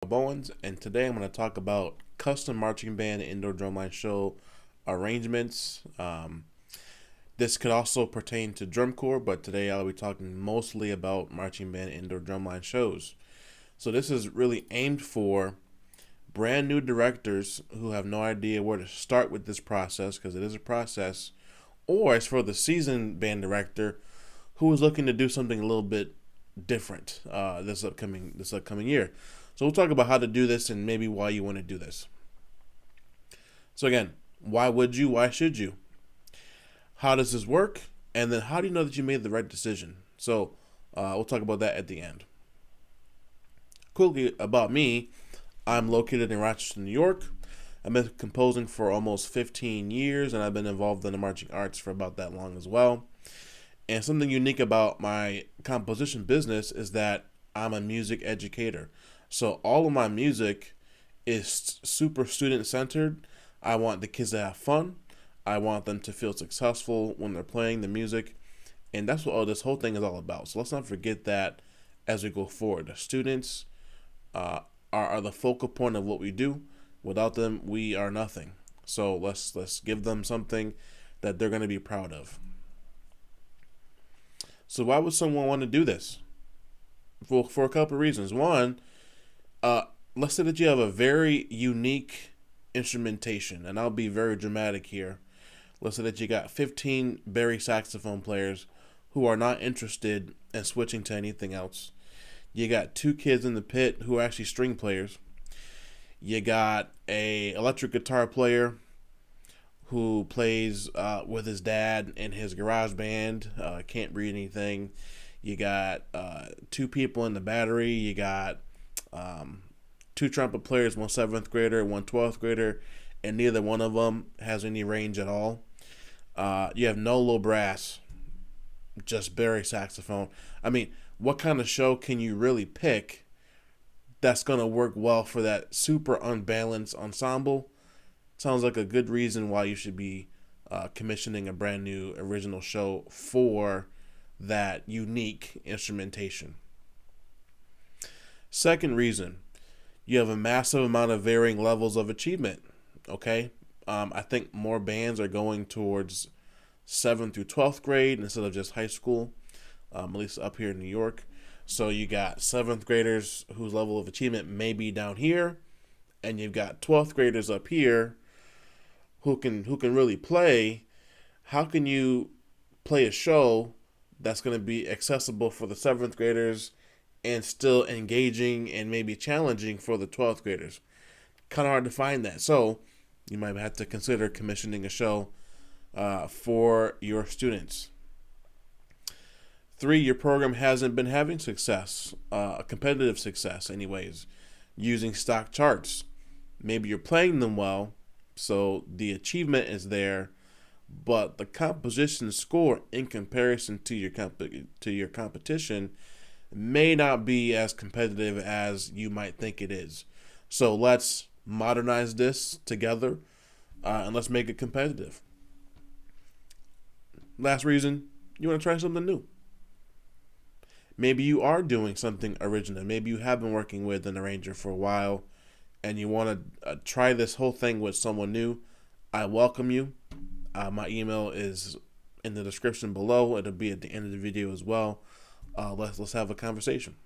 Bowens, and today I'm going to talk about custom marching band and indoor drumline show arrangements. This could also pertain to drum corps, but today I'll be talking mostly about marching band and indoor drumline shows. So this is really aimed for brand new directors who have no idea where to start with this process because it is a process, or it's for the seasoned band director who is looking to do something a little bit different this upcoming year. So we'll talk about how to do this and maybe why you want to do this. So again, why would you? Why should you? How does this work? And then how do you know that you made the right decision? So we'll talk about that at the end. Quickly about me, I'm located in Rochester, New York. I've been composing for almost 15 years, and I've been involved in the marching arts for about that long as well. And something unique about my composition business is that I'm a music educator. So all of my music is super student centered. I want the kids to have fun. I want them to feel successful when they're playing the music. And that's what this whole thing is all about. So let's not forget that as we go forward. The students are the focal point of what we do. Without them, we are nothing. So let's give them something that they're going to be proud of. So why would someone want to do this? For a couple of reasons. One, let's say that you have a very unique instrumentation, and I'll be very dramatic here. Let's say that you got 15 Barry saxophone players who are not interested in switching to anything else. You got two kids in the pit who are actually string players. You got a electric guitar player who plays with his dad in his garage band, can't read anything. You got two people in the battery. You got two trumpet players, one seventh grader, one 12th grader, and neither one of them has any range at all. You have no low brass, just Barry saxophone. I mean, what kind of show can you really pick that's going to work well for that super unbalanced ensemble? Sounds like a good reason why you should be commissioning a brand new original show for that unique instrumentation. Second reason, you have a massive amount of varying levels of achievement. Okay, I think more bands are going towards 7th through 12th grade instead of just high school, at least up here in New York. So you got 7th graders whose level of achievement may be down here, and you've got 12th graders up here who can really play. How can you play a show that's going to be accessible for the 7th graders and still engaging and maybe challenging for the 12th graders? Kind of hard to find that. So you might have to consider commissioning a show for your students. 3, your program hasn't been having success, competitive success anyways, using stock charts. Maybe you're playing them well, so the achievement is there, but the composition score in comparison to your competition may not be as competitive as you might think it is. So let's modernize this together, and let's make it competitive. Last reason, you want to try something new. Maybe you are doing something original. Maybe you have been working with an arranger for a while and you want to try this whole thing with someone new. I welcome you. My email is in the description below. It'll be at the end of the video as well. Let's have a conversation.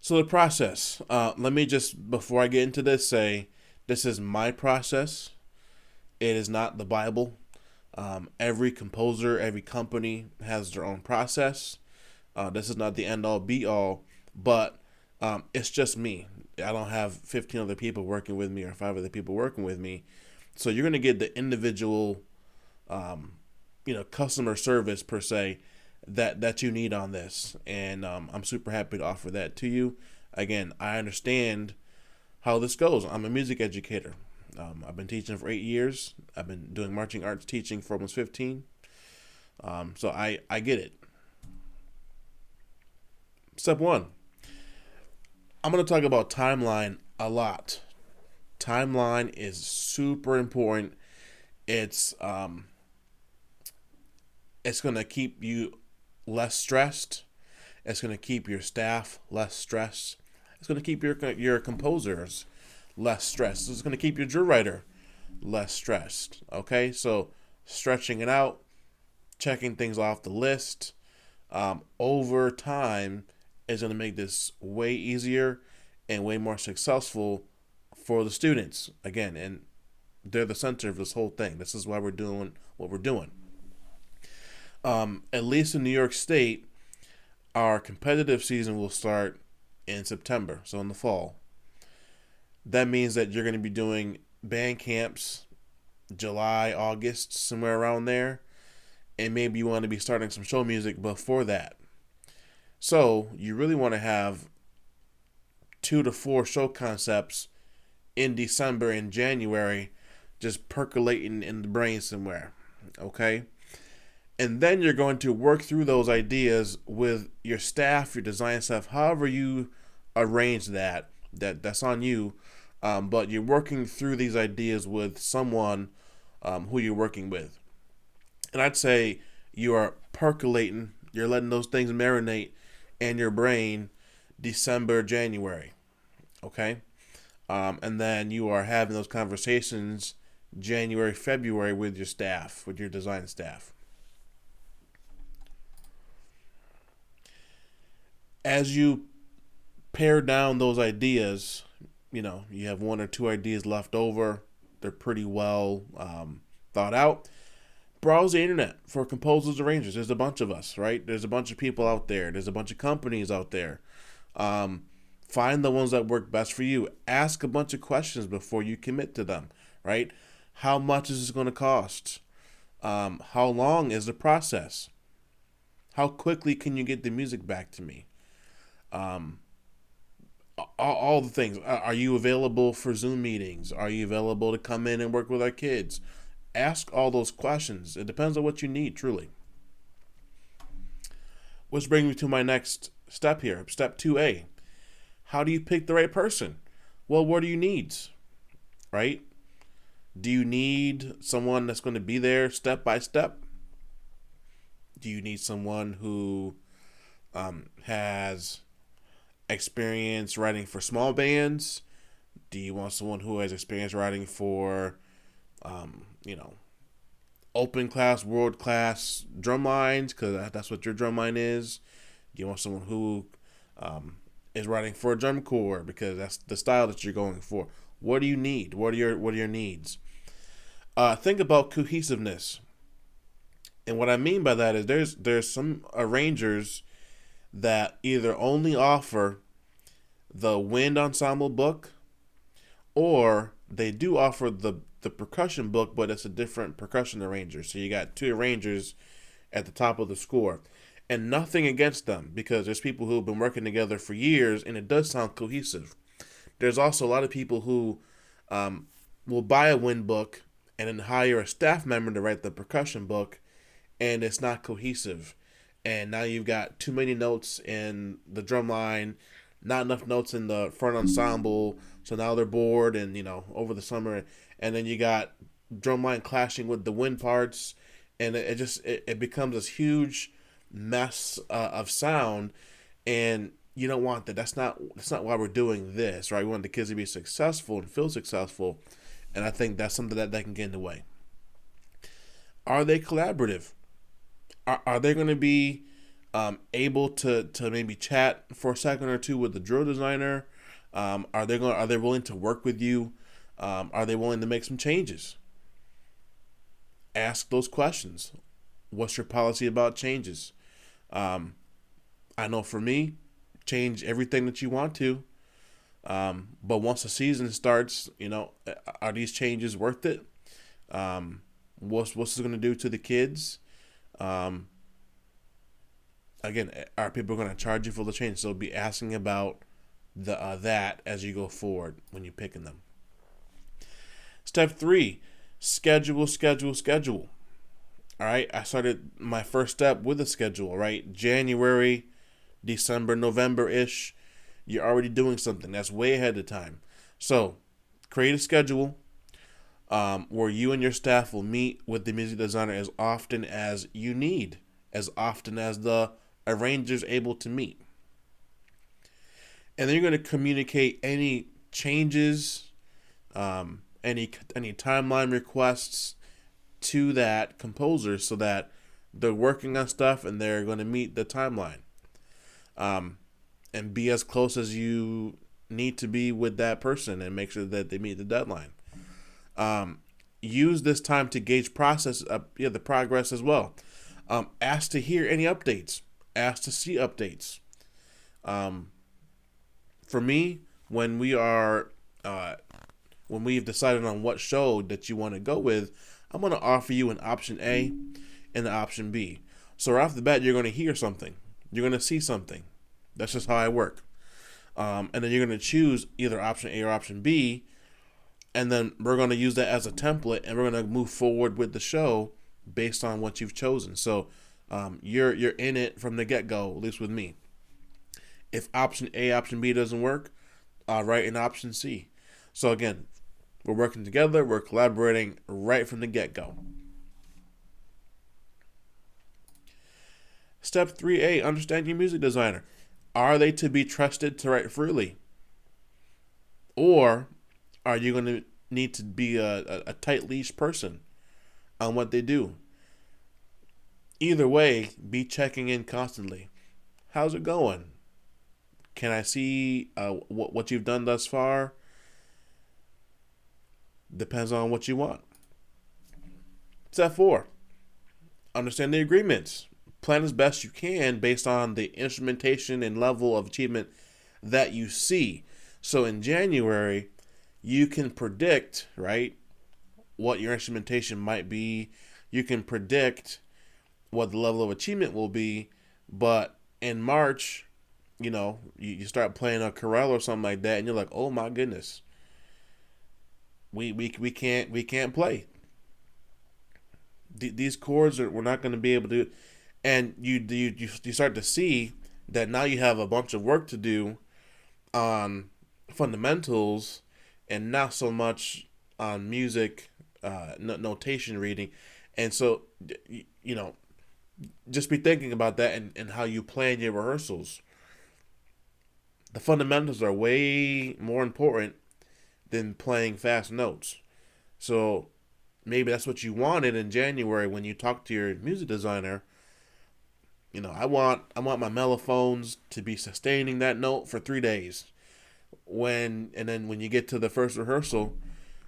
So the process. Let me just, before I get into this, say this is my process. It is not the Bible. Every composer, every company has their own process. This is not the end all be all, but it's just me. I don't have 15 other people working with me or 5 other people working with me. So you're going to get the individual, customer service per se that you need on this. And I'm super happy to offer that to you. Again, I understand how this goes. I'm a music educator. I've been teaching for 8 years. I've been doing marching arts teaching for almost 15. So I get it. Step 1. I'm going to talk about timeline a lot. Timeline is super important. It's going to keep you less stressed. It's going to keep your staff less stressed. It's going to keep your composers less stressed. It's going to keep your drill writer less stressed. Okay, so stretching it out, checking things off the list over time is going to make this way easier and way more successful for the students. Again, and they're the center of this whole thing. This is why we're doing what we're doing. At least in New York State, our competitive season will start in September, so in the fall. That means that you're going to be doing band camps July, August, somewhere around there, and maybe you want to be starting some show music before that. So you really want to have 2 to 4 show concepts in December and January just percolating in the brain somewhere. Okay? And then you're going to work through those ideas with your staff, your design staff, however you arrange that's on you. But you're working through these ideas with someone who you're working with. And I'd say you are percolating, you're letting those things marinate in your brain December, January. Okay? And then you are having those conversations January, February with your staff, with your design staff. As you pare down those ideas, you have 1 or 2 ideas left over. They're pretty well thought out. Browse the internet for composers, arrangers. There's a bunch of us, right? There's a bunch of people out there. There's a bunch of companies out there. Find the ones that work best for you. Ask a bunch of questions before you commit to them, right? How much is this going to cost? How long is the process? How quickly can you get the music back to me? All the things. Are you available for Zoom meetings? Are you available to come in and work with our kids? Ask all those questions. It depends on what you need, truly. Which brings me to my next step here. Step 2A. How do you pick the right person? Well, what are your needs? Right? Do you need someone that's going to be there step by step? Do you need someone who has experience writing for small bands? Do you want someone who has experience writing for, open class, world class drum lines? Because that's what your drum line is. Do you want someone who is writing for a drum corps? Because that's the style that you're going for. What do you need? What are your needs? Think about cohesiveness. And what I mean by that is there's some arrangers that either only offer the wind ensemble book, or they do offer the percussion book, but it's a different percussion arranger. So you got 2 arrangers at the top of the score. And nothing against them, because there's people who have been working together for years and it does sound cohesive. There's also a lot of people who will buy a wind book and then hire a staff member to write the percussion book, and it's not cohesive. And now you've got too many notes in the drum line, not enough notes in the front ensemble, so now they're bored and, over the summer. And then you got drum line clashing with the wind parts, and it becomes this huge mess of sound, and you don't want that. That's not why we're doing this, right? We want the kids to be successful and feel successful, and I think that's something that can get in the way. Are they collaborative? Are they going to be able to maybe chat for a second or two with the drill designer? Are they willing to work with you? Are they willing to make some changes? Ask those questions. What's your policy about changes? I know for me, change everything that you want to. But once the season starts, are these changes worth it? What's it going to do to the kids? Again, are people going to charge you for the change? So be asking about that as you go forward when you're picking them. Step 3, schedule. All right, I started my first step with a schedule, right? January, December, November-ish, you're already doing something. That's way ahead of time. So create a schedule where you and your staff will meet with the music designer as often as you need, as often as the arranger's able to meet. and then you're going to communicate any changes, any timeline requests to that composer so that they're working on stuff and they're going to meet the timeline, and be as close as you need to be with that person and make sure that they meet the deadline. Use this time to gauge the progress as well. Ask to hear any updates. Ask to see updates. For me, when we've decided on what show that you want to go with, I'm going to offer you an option A and an option B. So right off the bat, you're going to hear something. You're going to see something. That's just how I work. And then you're going to choose either option A or option B, and then we're going to use that as a template, and we're going to move forward with the show based on what you've chosen. So you're in it from the get-go, at least with me. If option A, option B doesn't work, write an option C. So again, we're working together, we're collaborating right from the get-go. Step 3A, understand your music designer. Are they to be trusted to write freely? Or are you going to need to be a tight leash person on what they do? Either way, be checking in constantly. How's it going? Can I see what you've done thus far? Depends on what you want. Step 4, understand the agreements. Plan as best you can based on the instrumentation and level of achievement that you see. So in January, you can predict, right, what your instrumentation might be. You can predict what the level of achievement will be. But in March, you start playing a chorale or something like that, and you're like, oh my goodness, we can't play. These chords we're not going to be able to do. And you start to see that now you have a bunch of work to do on fundamentals and not so much on music notation reading. And so, just be thinking about that and how you plan your rehearsals. The fundamentals are way more important than playing fast notes. So maybe that's what you wanted in January when you talk to your music designer. I want my mellophones to be sustaining that note for 3 days. And then when you get to the first rehearsal,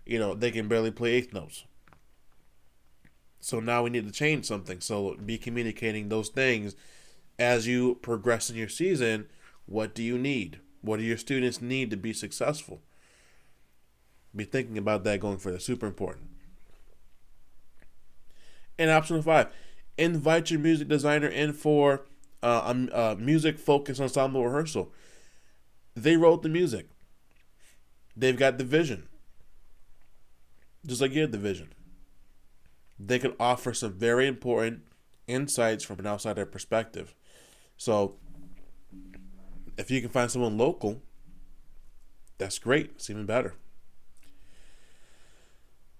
they can barely play eighth notes. So now we need to change something. So be communicating those things as you progress in your season. What do you need? What do your students need to be successful? Be thinking about that going forward. Super important. And option 5. Invite your music designer in for a music-focused ensemble rehearsal. They wrote the music. They've got the vision. Just like you had the vision. They can offer some very important insights from an outsider perspective. So, if you can find someone local, that's great. It's even better.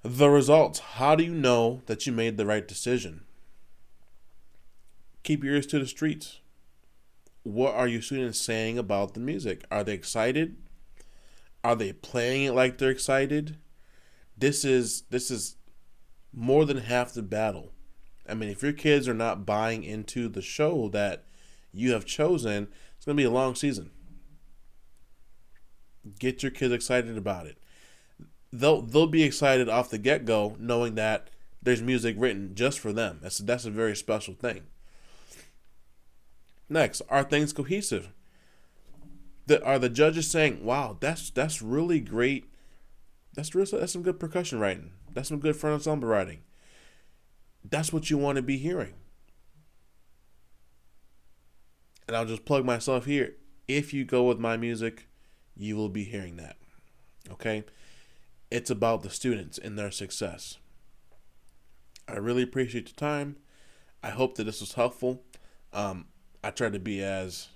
The results. How do you know that you made the right decision? Keep your ears to the streets. What are your students saying about the music? Are they excited? Are they playing it like they're excited? This is more than half the battle. I mean, if your kids are not buying into the show that you have chosen, it's going to be a long season. Get your kids excited about it. They'll be excited off the get-go knowing that there's music written just for them. That's a very special thing. Next, are things cohesive? Are the judges saying, "Wow, that's really great. That's some good percussion writing. That's some good front ensemble writing." That's what you want to be hearing. And I'll just plug myself here. If you go with my music, you will be hearing that. Okay? It's about the students and their success. I really appreciate your time. I hope that this was helpful. I tried to be as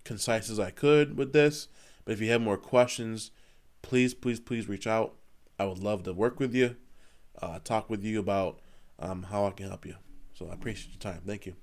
concise as I could with this. But if you have more questions, please reach out. I would love to work with you, talk with you about how I can help you. So I appreciate your time. Thank you.